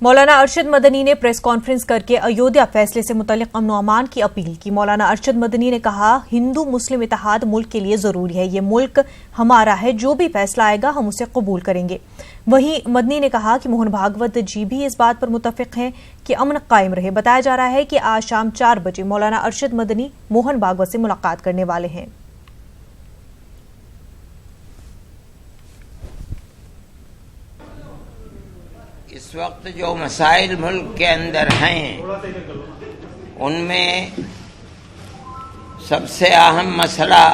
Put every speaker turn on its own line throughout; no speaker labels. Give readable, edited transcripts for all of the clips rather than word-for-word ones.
मौलाना अरशद मदनी ने press conference करके अयोध्या फैसले से मुतल्लिक अमन व अमान की अपील की। मौलाना अरशद मदनी ने कहा, हिंदू मुस्लिम इत्तेहाद मुल्क के लिए जरूरी है। ये मुल्क हमारा है, जो भी फैसला आएगा हम उसे कबूल करेंगे। वहीं मदनी ने कहा कि मोहन भागवत जी भी इस बात पर मुत्तफिक हैं कि अमन कायम रहे। बताया जा रहा है कि आज शाम 4 बजे मौलाना अरशद मदनी मोहन भागवत से मुलाकात करने वाले हैं।
इस वक्त जो मसाइल मुल्क के अंदर हैं उनमें सबसे अहम मसला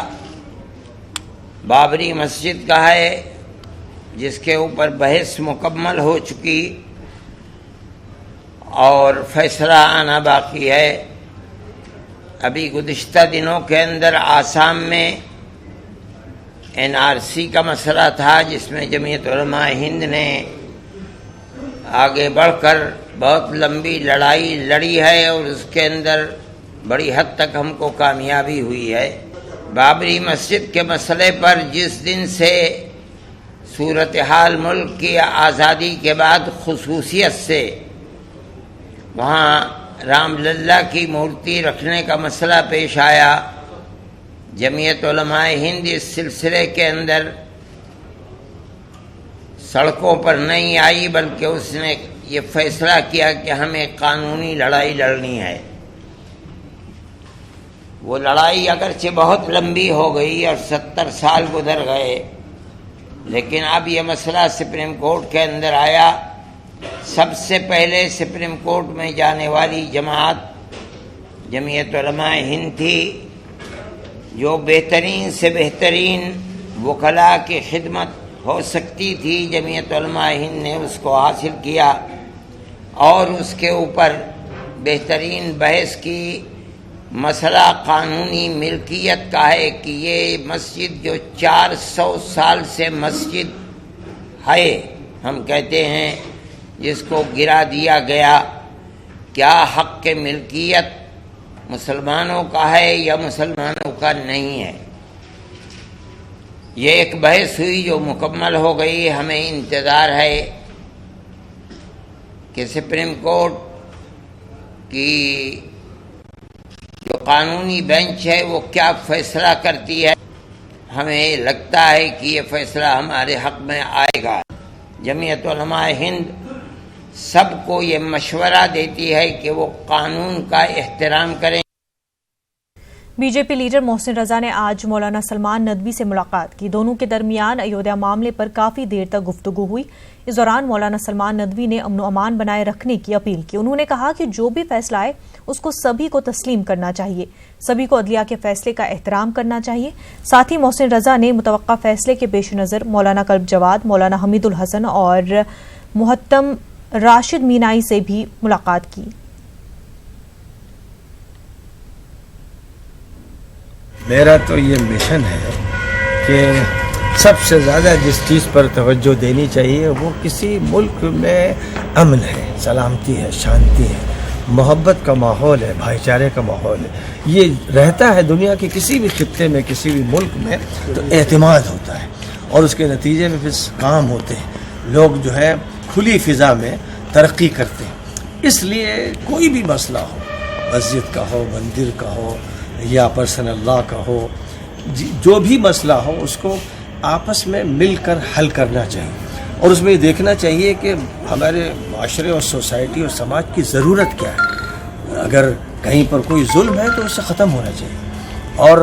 बाबरी मस्जिद का है, जिसके ऊपर बहस मुकम्मल हो चुकी और फैसला आना बाकी है। अभी गुज़िश्ता दिनों के अंदर आसाम में NRC का मसला था, जिसमें जमीयत उलमा हिंद ने आगे बढ़कर बहुत लंबी लड़ाई लड़ी है और उसके अंदर बड़ी हद तक हमको कामयाबी हुई है। बाबरी मस्जिद के मसले पर जिस दिन से सूरत हाल मुल्क की आज़ादी के बाद खुसूसियत से वहाँ रामलल्ला की मूर्ति रखने का मसला पेश आया, जमीयत उलमा हिंद इस सिलसिले के अंदर सड़कों पर नहीं आई, बल्कि उसने ये फैसला किया कि हमें कानूनी लड़ाई लड़नी है। वो लड़ाई अगरचे बहुत लंबी हो गई और 70 साल गुजर गए, लेकिन अब ये मसला सुप्रीम कोर्ट के अंदर आया। सबसे पहले सुप्रीम कोर्ट में जाने वाली जमात जमीयत उलमा हिंद थी, जो बेहतरीन से बेहतरीन वकला की खिदमत हो सकती थी। जमीयत उलमा हिंद ने उसको हासिल किया और उसके ऊपर बेहतरीन बहस की। मसला कानूनी मिल्कियत का है कि ये मस्जिद जो 400 साल से मस्जिद है, हम कहते हैं, जिसको गिरा दिया गया, क्या हक़ के मिल्कियत मुसलमानों का है या मुसलमानों का नहीं है। ये एक बहस हुई जो मुकम्मल हो गई। हमें इंतज़ार है कि सुप्रीम कोर्ट की जो कानूनी बेंच है वो क्या फैसला करती है। हमें लगता है कि ये फैसला हमारे हक़ में आएगा। जमीयत उलमा हिंद सबको ये मशवरा देती है कि वो कानून का एहतराम करें।
बीजेपी लीडर मोहसिन रजा ने आज मौलाना सलमान नदवी से मुलाकात की। दोनों के दरमियान अयोध्या मामले पर काफी देर तक गुफ्तगू हुई। इस दौरान मौलाना सलमान नदवी ने अमन अमान बनाए रखने की अपील की। उन्होंने कहा कि जो भी फैसला आए उसको सभी को तस्लीम करना चाहिए, सभी को अदलिया के फैसले का एहतराम करना चाहिए। साथ ही मोहसिन रजा ने मुतवक्का फैसले के पेश नज़र मौलाना कल्ब जवाद, मौलाना हमीदुल हसन और मुहत्तम राशिद मीनाई से भी मुलाकात की।
मेरा तो ये मिशन है कि सबसे ज़्यादा जिस चीज़ पर तवज्जो देनी चाहिए वो किसी मुल्क में अमन है, सलामती है, शांति है, मोहब्बत का माहौल है, भाईचारे का माहौल है। ये रहता है दुनिया के किसी भी खित्ते में, किसी भी मुल्क में, तो एतमाद होता है और उसके नतीजे में फिर काम होते हैं। लोग जो है खुली फ़िज़ा में तरक्की करते हैं। इसलिए कोई भी मसला हो, मस्जिद का हो, मंदिर का हो या पर्सनल लॉ का हो, जो भी मसला हो उसको आपस में मिलकर हल करना चाहिए और उसमें देखना चाहिए कि हमारे माशरे और सोसाइटी और समाज की ज़रूरत क्या है। अगर कहीं पर कोई जुल्म है तो उससे ख़त्म होना चाहिए और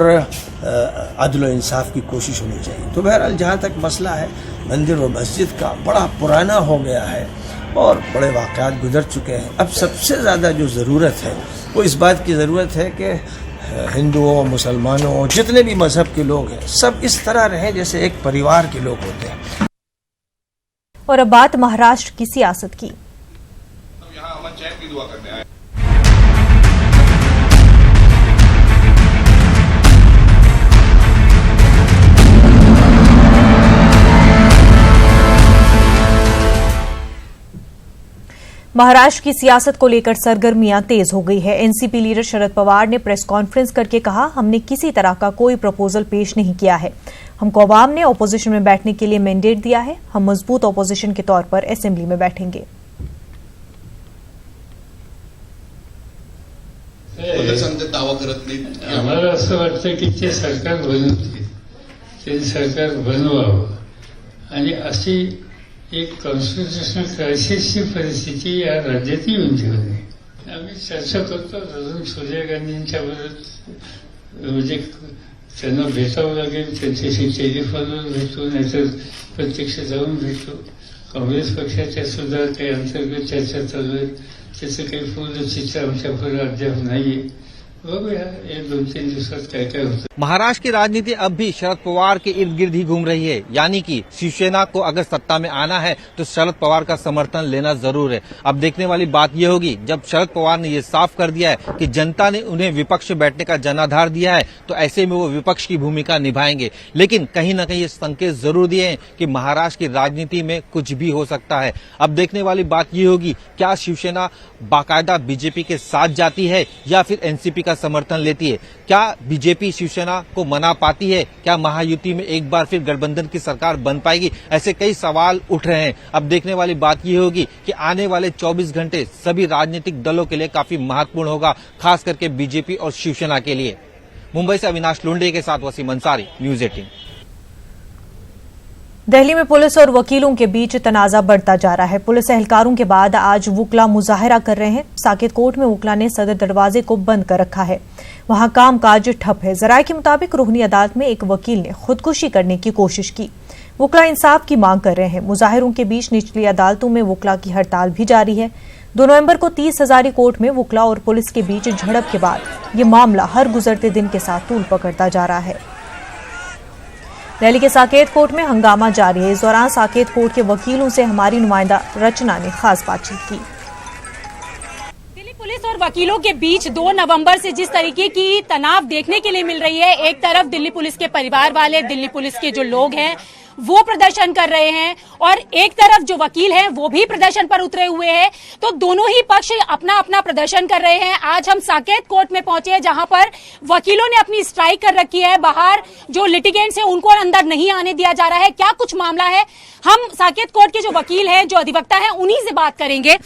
अदल व इंसाफ की कोशिश होनी चाहिए। तो बहरहाल जहाँ तक मसला है मंदिर और मस्जिद का, बड़ा पुराना हो गया है और बड़े वाक़यात गुजर चुके हैं। अब सबसे ज़्यादा जो ज़रूरत है वो इस बात की ज़रूरत है कि हिंदुओं, मुसलमानों, जितने भी मजहब के लोग हैं, सब इस तरह रहें जैसे एक परिवार के लोग होते हैं।
और अब बात महाराष्ट्र की सियासत की।
यहाँ अमन चैन की दुआ करने आए।
महाराष्ट्र की सियासत को लेकर सरगर्मियां तेज हो गई है। एनसीपी लीडर शरद पवार ने प्रेस कॉन्फ्रेंस करके कहा, हमने किसी तरह का कोई प्रपोजल पेश नहीं किया है। हमको अवाम ने ऑपोजिशन में बैठने के लिए मैंडेट दिया है। हम मजबूत ऑपोजिशन के तौर पर असेंबली में बैठेंगे।
प्रदर्शन ते दावा करत नाहीत.
आम्हाला असं वाटतं की ते सरकार बनवते, ते सरकार बनवावं आणि अशी एक कॉन्स्टिट्युशनल क्रायसिसची परिस्थिती या राज्यात येऊन देऊ नये. आम्ही चर्चा करतो अजून सोनिया गांधींच्या बरोबर, म्हणजे त्यांना भेटावं लागेल, त्यांच्याशी टेलिफोनवर भेटू, नाहीतर प्रत्यक्ष जाऊन भेटू. काँग्रेस पक्षाच्या सुद्धा काही अंतर्गत चर्चा चालू आहे, त्याचं काही पूर्ण चित्र आमच्याकडे अद्याप नाहीये. बघूया एक 2-3 दिवसात काय काय होतं.
महाराष्ट्र की राजनीति अब भी शरद पवार के इर्द गिर्द ही घूम रही है, यानी कि शिवसेना को अगर सत्ता में आना है तो शरद पवार का समर्थन लेना जरूर है. अब देखने वाली बात यह होगी, जब शरद पवार ने ये साफ कर दिया है कि जनता ने उन्हें विपक्ष में बैठने का जनाधार दिया है, तो ऐसे में वो विपक्ष की भूमिका निभाएंगे. लेकिन कहीं न कहीं ये संकेत जरूर दिए हैं कि महाराष्ट्र की राजनीति में कुछ भी हो सकता है. अब देखने वाली बात यह होगी, क्या शिवसेना बाकायदा बीजेपी के साथ जाती है या फिर एनसीपी का समर्थन लेती है. क्या बीजेपी शिवसेना को मना पाती है, क्या महायुति में एक बार फिर गठबंधन की सरकार बन पाएगी, ऐसे कई सवाल उठ रहे हैं. अब देखने वाली बात यह होगी कि आने वाले 24 घंटे सभी राजनीतिक दलों के लिए काफी महत्वपूर्ण होगा, खास करके बीजेपी और शिवसेना के लिए. मुंबई से अविनाश लुंडे के साथ वसीम अंसारी, न्यूज 18.
दिल्ली में पुलिस और वकीलों के बीच तनाजा बढ़ता जा रहा है. पुलिस एहलकारों के बाद आज वुकला मुजाहरा कर रहे हैं. साकेत कोर्ट में वुकला ने सदर दरवाजे को बंद कर रखा है. वहां कामकाज ठप है. जराये के मुताबिक रोहिणी अदालत में एक वकील ने खुदकुशी करने की कोशिश की. वुकला इंसाफ की मांग कर रहे हैं. मुजाहिरों के बीच निचली अदालतों में वुकला की हड़ताल भी जारी है. 2 नवंबर को 30 हजारी कोर्ट में वुकला और पुलिस के बीच झड़प के बाद ये मामला हर गुजरते दिन के साथ तूल पकड़ता जा रहा है. दिल्ली के साकेत कोर्ट में हंगामा जारी है. इस दौरान साकेत कोर्ट के वकीलों से हमारी नुमाइंदा रचना ने खास बातचीत की.
दिल्ली पुलिस और वकीलों के बीच 2 नवंबर से जिस तरीके की तनाव देखने के लिए मिल रही है, एक तरफ दिल्ली पुलिस के परिवार वाले, दिल्ली पुलिस के जो लोग हैं वो प्रदर्शन कर रहे हैं और एक तरफ जो वकील हैं वो भी प्रदर्शन पर उतरे हुए हैं. तो दोनों ही पक्ष अपना अपना प्रदर्शन कर रहे हैं. आज हम साकेत कोर्ट में पहुंचे हैं जहां पर वकीलों ने अपनी स्ट्राइक कर रखी है. बाहर जो लिटिगेंट्स हैं उनको अंदर नहीं आने दिया जा रहा है. क्या कुछ मामला है, हम साकेत कोर्ट के जो वकील हैं, जो अधिवक्ता हैं, उन्हीं से बात करेंगे.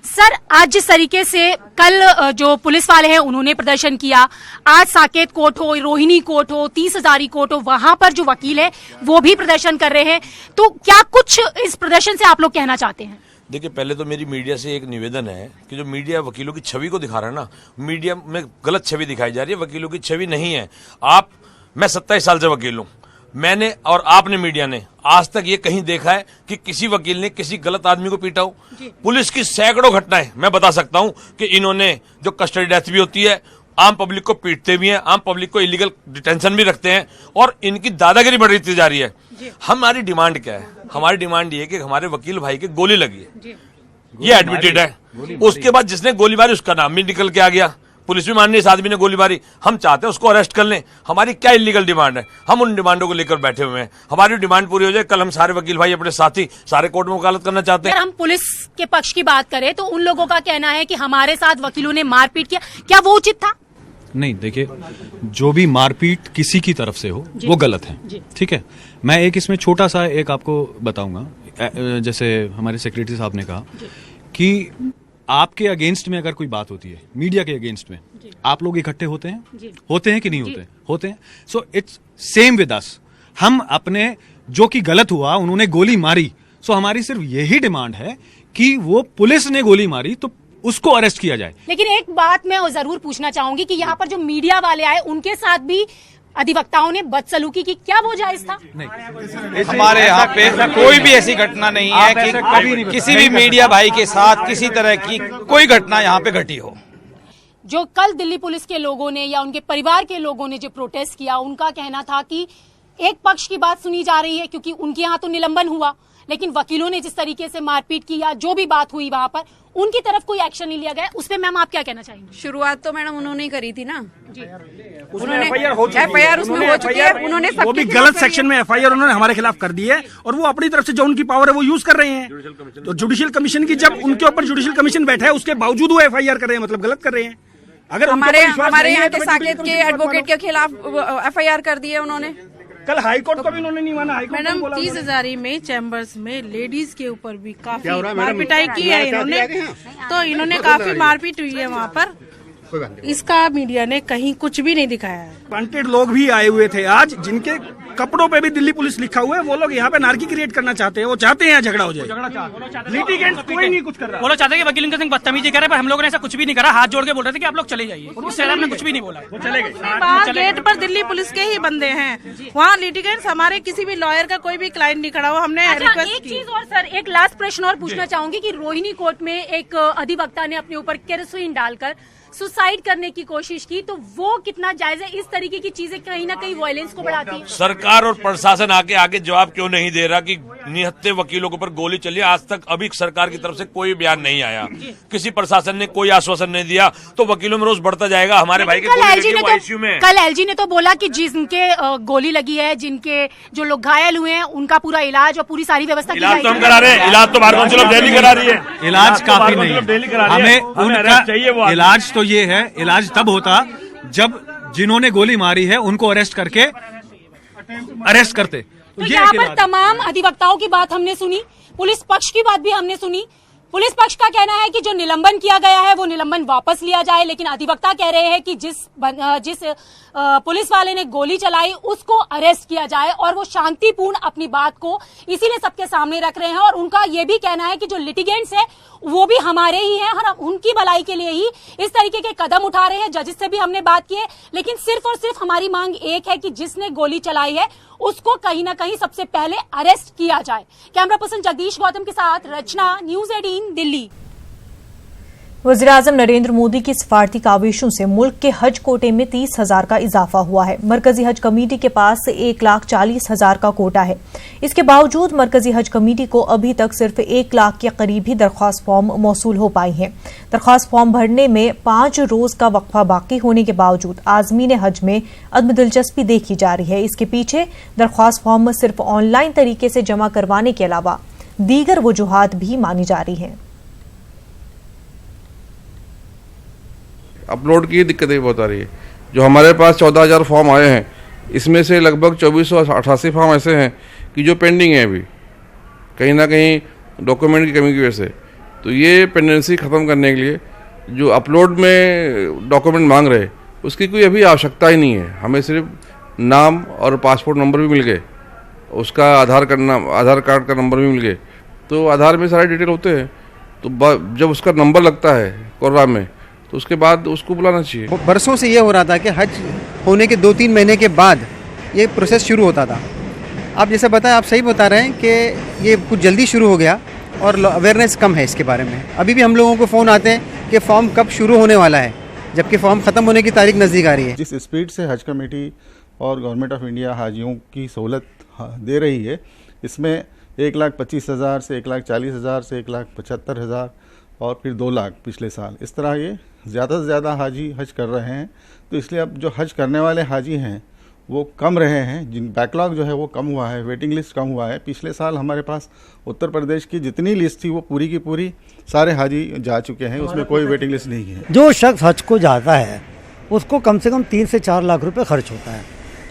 सर, आज जिस तरीके से कल जो पुलिस वाले हैं उन्होंने प्रदर्शन किया, आज साकेत कोर्ट हो, रोहिणी कोर्ट हो, 30 हजारी कोर्ट हो, वहां पर जो वकील है वो भी प्रदर्शन कर रहे हैं. तो क्या कुछ इस प्रदर्शन से आप लोग कहना चाहते हैं?
देखिए, पहले तो मेरी मीडिया से एक निवेदन है कि जो मीडिया वकीलों की छवि को दिखा रहा है ना, मीडिया में गलत छवि दिखाई जा रही है. वकीलों की छवि नहीं है. मैं 27 साल से वकील हूं. मैंने और आपने, मीडिया ने आज तक ये कहीं देखा है कि किसी वकील ने किसी गलत आदमी को पीटा हो? पुलिस की सैकड़ों घटनाएं मैं बता सकता हूं कि इन्होंने, जो कस्टडी डेथ भी होती है, आम पब्लिक को पीटते भी हैं, आम पब्लिक को इलीगल डिटेंशन भी रखते हैं और इनकी दादागिरी बढ़ती जा रही है. हमारी डिमांड क्या है? हमारी डिमांड ये कि हमारे वकील भाई के गोली लगी है, ये एडमिटेड है. उसके बाद जिसने गोली मारी उसका नाम भी निकल के आ गया. पुलिस भी मान रही, इस आदमी ने गोली मारी. हम चाहते हैं उसको अरेस्ट कर लें. हमारी क्या इलीगल डिमांड है? हम उन डिमांडों को लेकर बैठे हुए हैं. हमारी डिमांड पूरी हो जाए. कल हम सारे वकील भाई अपने साथी सारे कोर्ट में वकालत करना चाहते हैं.
अगर हम पुलिस के पक्ष की बात करें तो उन लोगों का कहना है कि हमारे साथ वकीलों ने मारपीट किया. क्या वो उचित था?
नहीं, देखिए, जो भी मारपीट किसी की तरफ से हो वो गलत है. ठीक है. मैं एक इसमें छोटा सा एक आपको बताऊंगा. जैसे हमारे सेक्रेटरी साहब ने कहा कि आपके अगेंस्ट में अगर कोई बात होती है, मीडिया के अगेंस्ट में, आप लोग इकट्ठे होते हैं कि नहीं होते हैं. So it's same with us. हम अपने, जो कि गलत हुआ, उन्होंने गोली मारी, सो हमारी सिर्फ यही डिमांड है कि वो पुलिस ने गोली मारी तो उसको अरेस्ट किया जाए.
लेकिन एक बात मैं जरूर पूछना चाहूंगी कि यहाँ पर जो मीडिया वाले आए उनके साथ भी अधिवक्ताओं ने बदसलूकी की, क्या वो जायज था?
नहीं, हमारे यहाँ पे कोई भी ऐसी घटना नहीं है कि किसी भी मीडिया भाई के साथ किसी तरह की कोई घटना यहाँ पे घटी हो.
जो कल दिल्ली पुलिस के लोगों ने या उनके परिवार के लोगों ने जो प्रोटेस्ट किया, उनका कहना था कि एक पक्ष की बात सुनी जा रही है क्योंकि उनके यहाँ तो निलंबन हुआ, लेकिन वकीलों ने जिस तरीके से मारपीट की या जो भी बात हुई वहां पर, उनकी तरफ कोई एक्शन नहीं लिया गया. उस पे मैम आप क्या कहना चाहेंगे?
शुरुआत तो मैडम उन्होंने ही करी थी ना. उन्होंने एफआईआर उसमें हो चुकी है. उन्होंने
वो भी गलत सेक्शन में एफआईआर उन्होंने हमारे खिलाफ कर दी है और वो अपनी तरफ से जो उनकी पावर है वो यूज कर रहे हैं. तो जुडिशियल कमीशन की, जब उनके ऊपर जुडिशियल कमीशन बैठा है, उसके बावजूद वो एफआईआर कर रहे हैं, मतलब गलत कर रहे हैं. अगर
हमारे यहाँ के साकेत के एडवोकेट के खिलाफ एफआईआर कर दी है उन्होंने.
कल हाईकोर्ट को भी उन्होंने नहीं माना.
मैडम 30 हजारी में चैम्बर्स में लेडीज के ऊपर भी काफी मारपिटाई की है इन्होंने. तो इन्होंने काफी मारपीट हुई है वहाँ पर. इसका मीडिया ने कहीं कुछ भी नहीं दिखाया है।
वांटेड लोग भी आए हुए थे आज, जिनके कपड़ों पे भी दिल्ली पुलिस लिखा हुआ है। वो लोग यहाँ पे नारकी क्रिएट करना चाहते हैं, वो चाहते हैं यहाँ झगड़ा हो जाए। लिटिगेंट्स कोई नहीं कुछ कर रहा।
वो लोग चाहते हैं कि वकील इनका सिंह बदतमीजी करे, पर हम लोगों ने ऐसा कुछ भी नहीं करा। हाथ जोड़ के बोल रहे थे कि आप लोग चले जाइए, इससे हमने कुछ भी नहीं बोला। वो चले गए।
गेट पर दिल्ली पुलिस के ही बंदे हैं, वहाँ लिटिगेंट्स हमारे किसी भी लॉयर का कोई भी क्लाइंट नहीं खड़ा हुआ। हमने रिक्वेस्ट
एक चीज और सर, एक लास्ट प्रश्न और पूछना चाहूंगी कि रोहिणी कोर्ट में एक अधिवक्ता ने अपने ऊपर केरोसिन डालकर सुसाइड करने की कोशिश की, तो वो कितना जायज है? इस तरीके की चीजें कहीं ना कहीं वायलेंस को बढ़ाती है।
सरकार और प्रशासन आगे जवाब क्यों नहीं दे रहा कि निहत्थे वकीलों के ऊपर गोली चली? आज तक अभी सरकार की तरफ से कोई बयान नहीं आया, किसी प्रशासन ने कोई आश्वासन नहीं दिया, तो वकीलों में रोज बढ़ता जाएगा। हमारे भाई के आईसीयू में
कल एलजी ने तो बोला कि जिनके गोली लगी है, जिनके जो लोग घायल हुए हैं, उनका पूरा इलाज और पूरी सारी व्यवस्था
इलाज तो हम करा रहे हैं। इलाज तो बार काउंसिल ऑफ दिल्ली करा रही है।
इलाज काफी नहीं है, हमें उनका इलाज तो ये है, इलाज तब होता जब जिन्होंने गोली मारी है उनको अरेस्ट करके अरेस्ट करते।
तो यहाँ पर तमाम अधिवक्ताओं की बात हमने सुनी, पुलिस पक्ष की बात भी हमने सुनी। पुलिस पक्ष का कहना है कि जो निलंबन किया गया है वो निलंबन वापस लिया जाए, लेकिन अधिवक्ता कह रहे हैं कि जिस पुलिस वाले ने गोली चलाई उसको अरेस्ट किया जाए, और वो शांतिपूर्ण अपनी बात को इसीलिए सबके सामने रख रहे हैं। और उनका ये भी कहना है कि जो लिटिगेंट्स है वो भी हमारे ही हैं और उनकी भलाई के लिए ही इस तरीके के कदम उठा रहे हैं। जजेस से भी हमने बात की है, लेकिन सिर्फ और सिर्फ हमारी मांग एक है कि जिसने गोली चलाई है उसको कहीं ना कहीं सबसे पहले अरेस्ट किया जाए। कैमरा पर्सन जगदीश गौतम के साथ रचना, न्यूज 18 दिल्ली।
वज़ीर-ए-आज़म नरेंद्र मोदी की सिफारती काविशों से मुल्क के हज कोटे में 30,000 का इजाफा हुआ है। मरकजी हज कमेटी के पास 1,40,000 का कोटा है। इसके बावजूद मरकजी हज कमेटी को अभी तक सिर्फ 1 लाख के करीब ही दरख्वास्त फॉर्म मौसूल हो पाई हैं। दरख्वास्त फॉर्म भरने में 5 रोज का वक्फा बाकी होने के बावजूद आज़मीन हज में अदम दिलचस्पी देखी जा रही है। इसके पीछे दरख्वास्त फॉर्म सिर्फ ऑनलाइन तरीके से जमा करवाने के अलावा दीगर वजूहात भी मानी जा रही हैं।
अपलोड की दिक्कतें बहुत आ रही है। जो हमारे पास 14,000 फॉर्म आए हैं, इसमें से लगभग 2,488 फॉर्म ऐसे हैं कि जो पेंडिंग है अभी, कहीं ना कहीं डॉक्यूमेंट की कमी की वजह से। तो ये पेंडेंसी ख़त्म करने के लिए जो अपलोड में डॉक्यूमेंट मांग रहे, उसकी कोई अभी आवश्यकता ही नहीं है। हमें सिर्फ नाम और पासपोर्ट नंबर भी मिल गए, उसका आधार कार्ड का नंबर भी मिल गए। तो आधार में सारे डिटेल होते हैं, तो जब उसका नंबर लगता है कोर्रा में, तो उसके बाद उसको बुलाना चाहिए।
बरसों से ये हो रहा था कि हज होने के 2-3 महीने के बाद ये प्रोसेस शुरू होता था। आप जैसे बताएं, आप सही बता रहे हैं कि ये कुछ जल्दी शुरू हो गया और अवेयरनेस कम है इसके बारे में। अभी भी हम लोगों को फ़ोन आते हैं कि फॉर्म कब शुरू होने वाला है, जबकि फॉर्म ख़त्म होने की तारीख नज़दीक आ रही है।
जिस स्पीड से हज कमेटी और गवर्नमेंट ऑफ इंडिया हाजियों की सहूलत दे रही है, इसमें 1,25,000 से 1,40,000 से 1,75,000 और फिर 2 लाख पिछले साल, इस तरह ये ज़्यादा से ज़्यादा हाजी हज कर रहे हैं। तो इसलिए अब जो हज करने वाले हाजी हैं वो कम रहे हैं, जिन बैकलॉग जो है वो कम हुआ है, वेटिंग लिस्ट कम हुआ है। पिछले साल हमारे पास उत्तर प्रदेश की जितनी लिस्ट थी वो पूरी की पूरी सारे हाजी जा चुके हैं, उसमें कोई वेटिंग लिस्ट नहीं है।
जो शख्स हज को जाता है उसको कम से कम 3 से 4 लाख रुपए खर्च होता है,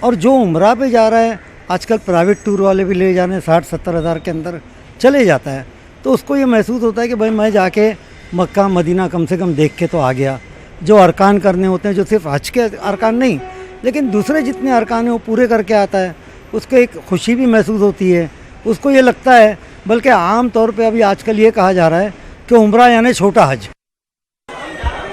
और जो उम्रा पे जा रहा है, आजकल प्राइवेट टूर वाले भी ले जा रहे हैं, 60-70 हज़ार के अंदर चले जाता है, तो उसको ये महसूस होता है कि भाई मैं जाके मक्का मदीना कम से कम देख के तो आ गया। जो अरकान करने होते हैं, जो सिर्फ हज के अरकान नहीं लेकिन दूसरे जितने अरकान हैं वो पूरे करके आता है, उसको एक खुशी भी महसूस होती है। उसको ये लगता है, बल्कि आम तौर पे अभी आजकल ये कहा जा रहा है कि उम्रा यानी छोटा हज।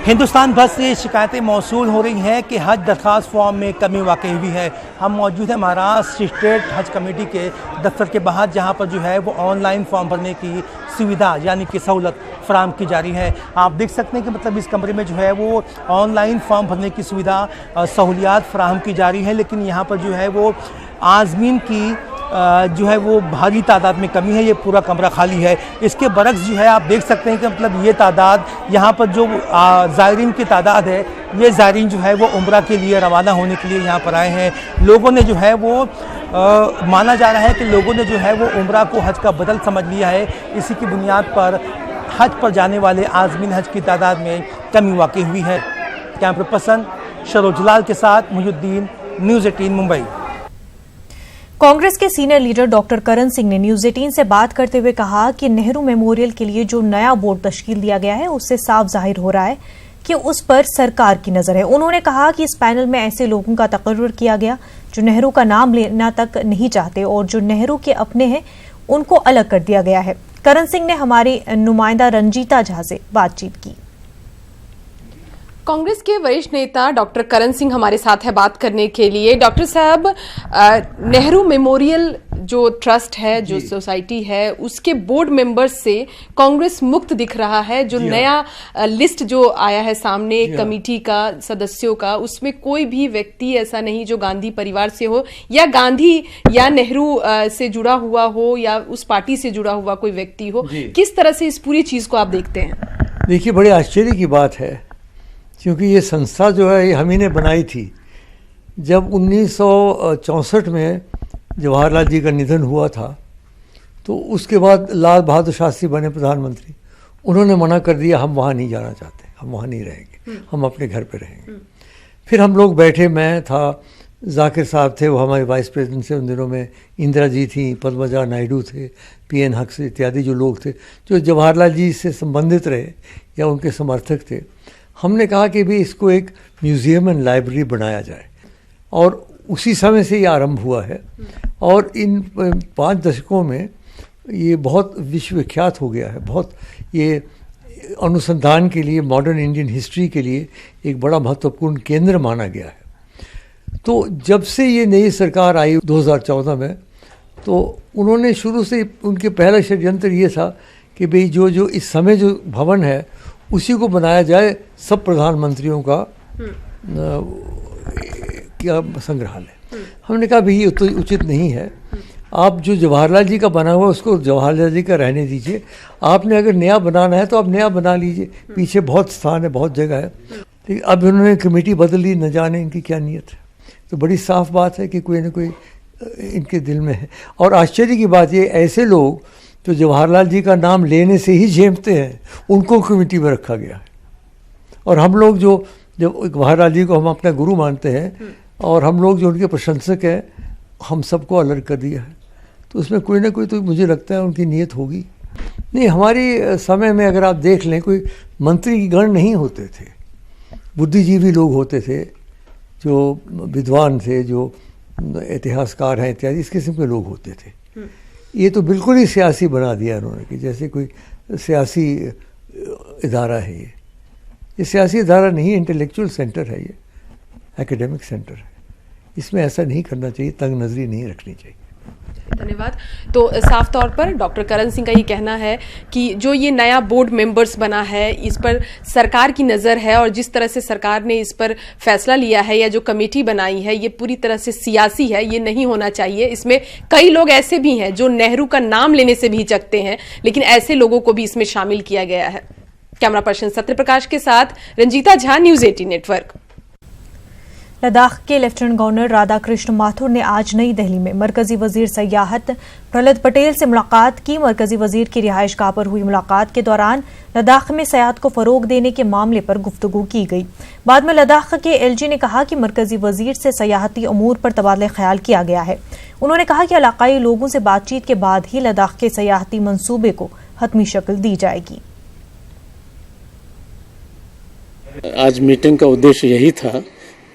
हिंदुस्तान भर से शिकायतें मौसूल हो रही हैं कि हज दरख्वास्त फॉर्म में कमी वाकई हुई है। हम मौजूद हैं महाराष्ट्र स्टेट हज कमेटी के दफ्तर के बाहर, जहां पर जो है वो ऑनलाइन फॉर्म भरने की सुविधा यानी कि सहूलत फराहम की जा रही है। आप देख सकते हैं कि मतलब इस कमरे में जो है वो ऑनलाइन फॉर्म भरने की सुविधा सहूलियात फराहम की जा रही है, लेकिन यहाँ पर जो है वो आज़मीन की जो है वो भारी तादाद में कमी है। ये पूरा कमरा खाली है। इसके बरक्स जो है आप देख सकते हैं कि मतलब ये तादाद, यहाँ पर जो ज़ायरीन की तादाद है, ये ज़ायरीन जो है वो उम्रा के लिए रवाना होने के लिए यहाँ पर आए हैं। लोगों ने जो है वो माना जा रहा है कि लोगों ने जो है वो उम्रा को हज का बदल समझ लिया है। इसी की बुनियाद पर हज पर जाने वाले आज़मीन हज की तादाद में कमी वाक़ई हुई है। कैमरा पर्सन सरोजलाल के साथ मुहिउद्दीन, न्यूज़ 18 मुंबई।
कांग्रेस के senior leader doctor Karan Singh ने न्यूज 18 से बात करते हुए कहा कि नेहरू मेमोरियल के लिए जो नया बोर्ड तश्कील दिया गया है उससे साफ जाहिर हो रहा है कि उस पर सरकार की नजर है। उन्होंने कहा कि इस पैनल में ऐसे लोगों का तकर्रुर किया गया जो नेहरू का नाम लेना तक नहीं चाहते और जो नेहरू के अपने हैं उनको अलग कर दिया गया है। करण सिंह ने हमारी नुमाइंदा रंजीता झा से बातचीत की।
कांग्रेस के वरिष्ठ नेता डॉक्टर करण सिंह हमारे साथ है बात करने के लिए। डॉक्टर साहब, नेहरू मेमोरियल जो ट्रस्ट है, जो सोसाइटी है, उसके बोर्ड मेंबर्स से कांग्रेस मुक्त दिख रहा है। जो नया लिस्ट जो आया है सामने कमेटी का सदस्यों का, उसमें कोई भी व्यक्ति ऐसा नहीं जो गांधी परिवार से हो या गांधी या नेहरू से जुड़ा हुआ हो या उस पार्टी से जुड़ा हुआ कोई व्यक्ति हो। किस तरह से इस पूरी चीज को आप देखते हैं?
देखिए, बड़े आश्चर्य की बात है क्योंकि ये संस्था जो है ये हम ही ने बनाई थी। जब 1964 में जवाहरलाल जी का निधन हुआ था तो उसके बाद लाल बहादुर शास्त्री बने प्रधानमंत्री। उन्होंने मना कर दिया, हम वहाँ नहीं जाना चाहते, हम वहाँ नहीं रहेंगे, हम अपने घर पे रहेंगे। फिर हम लोग बैठे, मैं था, जाकिर साहब थे, वो हमारे वाइस प्रेसिडेंट थे उन दिनों में, इंदिरा जी थी, पद्मजा नायडू थे, PN हक्स इत्यादि जो लोग थे जो जवाहरलाल जी से संबंधित रहे या उनके समर्थक थे। हमने कहा कि भी इसको एक म्यूज़ियम एंड लाइब्रेरी बनाया जाए और उसी समय से ये आरंभ हुआ है और इन 5 दशकों में ये बहुत विश्वविख्यात हो गया है। बहुत ये अनुसंधान के लिए, मॉडर्न इंडियन हिस्ट्री के लिए एक बड़ा महत्वपूर्ण केंद्र माना गया है। तो जब से ये नई सरकार आई 2014 में, तो उन्होंने शुरू से उनके पहला षड्यंत्र ये था कि भाई जो इस समय जो भवन है उसी को बनाया जाए सब प्रधानमंत्रियों का क्या संग्रहालय। हमने कहा भाई ये तो उचित नहीं है, आप जो जवाहरलाल जी का बना हुआ उसको जवाहरलाल जी का रहने दीजिए। आपने अगर नया बनाना है तो आप नया बना लीजिए, पीछे बहुत स्थान है, बहुत जगह है। लेकिन अब उन्होंने कमेटी बदल ली, न जाने इनकी क्या नीयत है। तो बड़ी साफ बात है कि कोई ना कोई इनके दिल में है। और आश्चर्य की बात ये, ऐसे लोग जो जवाहरलाल जी का नाम लेने से ही झेपते हैं उनको कमेटी में रखा गया है। और हम लोग जो जवाहरलाल जी को हम अपना गुरु मानते हैं और हम लोग जो उनके प्रशंसक हैं, हम सबको अलर्ट कर दिया है। तो उसमें कोई ना कोई तो मुझे लगता है उनकी नीयत होगी। नहीं, हमारे समय में अगर आप देख लें, कोई मंत्री गण नहीं होते थे, बुद्धिजीवी लोग होते थे, जो विद्वान थे, जो इतिहासकार हैं इत्यादि, इस किस्म के लोग होते थे। ये तो बिल्कुल ही सियासी बना दिया उन्होंने कि जैसे कोई सियासी इदारा है। ये सियासी इदारा नहीं है, इंटेलेक्चुअल सेंटर है, ये एकेडमिक सेंटर है। इसमें ऐसा नहीं करना चाहिए, तंग नजरी नहीं रखनी चाहिए।
धन्यवाद। तो साफ तौर पर डॉक्टर करण सिंह का ये कहना है कि जो ये नया बोर्ड मेंबर्स बना है, इस पर सरकार की नज़र है और जिस तरह से सरकार ने इस पर फैसला लिया है या जो कमेटी बनाई है, ये पूरी तरह से सियासी है, ये नहीं होना चाहिए। इसमें कई लोग ऐसे भी हैं जो नेहरू का नाम लेने से भी हिचकते हैं, लेकिन ऐसे लोगों को भी इसमें शामिल किया गया है। कैमरा पर्सन सत्यप्रकाश के साथ रंजीता झा, न्यूज़ 18 नेटवर्क।
लद्दाख के लेफ्टिनेंट गवर्नर राधाकृष्ण माथुर ने आज नई दिल्ली में मरकजी वजीर सयाहत प्रहलाद पटेल से मुलाकात की। मरकजी वजीर की रिहाइशगाह पर हुई मुलाकात के दौरान लद्दाख में सयाहत को फरोग देने के मामले पर गुफ्तगू की गई। बाद में लद्दाख के LG ने कहा कि मरकजी वजीर से सयाहती अमूर पर तबादला ख्याल किया गया है। उन्होंने कहा कि इलाकाई लोगों से बातचीत के बाद ही लद्दाख के सयाहती मंसूबे को हतमी शक्ल दी जाएगी।
आज मीटिंग का उद्देश्य यही था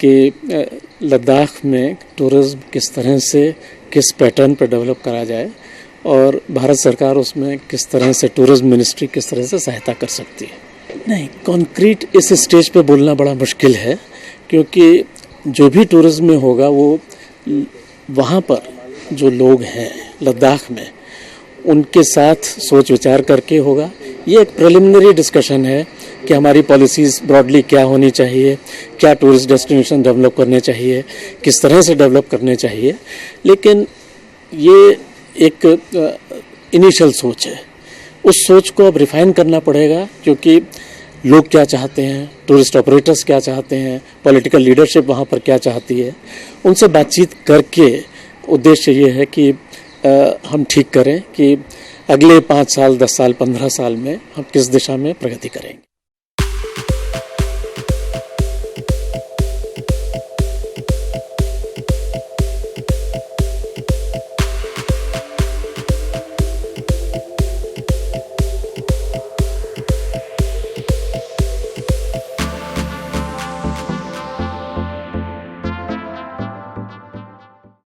कि लद्दाख में टूरिज्म किस तरह से, किस पैटर्न पर डेवलप करा जाए और भारत सरकार उसमें किस तरह से, टूरिज्म मिनिस्ट्री किस तरह से सहायता कर सकती है। नहीं, कॉन्क्रीट इस स्टेज पे बोलना बड़ा मुश्किल है, क्योंकि जो भी टूरिज्म में होगा वो वहाँ पर जो लोग हैं लद्दाख में उनके साथ सोच विचार करके होगा। ये एक प्रिलिमिनरी डिस्कशन है कि हमारी पॉलिसीज़ ब्रॉडली क्या होनी चाहिए, क्या टूरिस्ट डेस्टिनेशन डेवलप करने चाहिए, किस तरह से डेवलप करने चाहिए। लेकिन ये एक इनिशियल सोच है, उस सोच को अब रिफाइन करना पड़ेगा, क्योंकि लोग क्या चाहते हैं, टूरिस्ट ऑपरेटर्स क्या चाहते हैं, पॉलिटिकल लीडरशिप वहाँ पर क्या चाहती है, उनसे बातचीत करके उद्देश्य ये है कि हम ठीक करें कि अगले 5 साल, 10 साल, 15 साल में हम किस दिशा में प्रगति करेंगे।